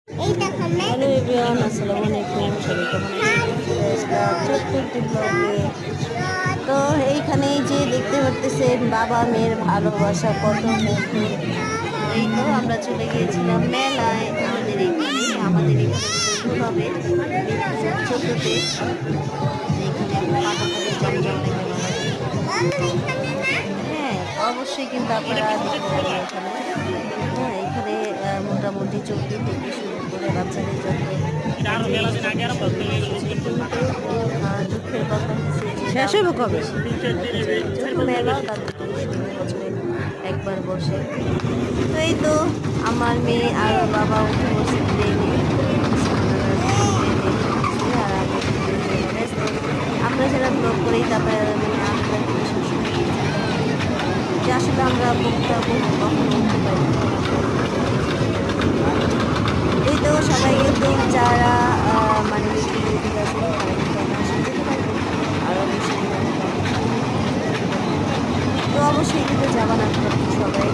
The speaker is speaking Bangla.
হ্যালো এভরিওয়ান, আসসালামু আলাইকুম। সবাই কেমন আছেন? চতুর্থ ব্লগে তো এইখানেই যে দেখতে পারতেছেন বাবা মেয়ের ভালোবাসা কত মধুর। এই তো আমরা চলে গিয়েছিলাম মেলায় আমাদের এখানে বন্ধুভাবে ছোটতে এখানে পাটাপাটি জমজম লেগে হ্যাঁ, অবশ্যই কিন্তু আপনারা দেখতে পাবেন এখানে। হ্যাঁ, এখানে মোটামুটি চৌকি থেকে শুরু করে বাচ্চাদের যত দুঃখের কথা শেষ হইব কবে যত মেলা তাদের বছরে একবার বসে। তো এই তো আমার মেয়ে আর বাবা উঠে বসে ট্রেনে, আমরা যারা ব্লগ করি তারপরে মানে আমরা যে আসলে আমরা কখনো উঠতে পারি। এই তো সবাই কিন্তু যারা মানে আর অবশ্যই তো অবশ্যই কিন্তু যাবা না সবাই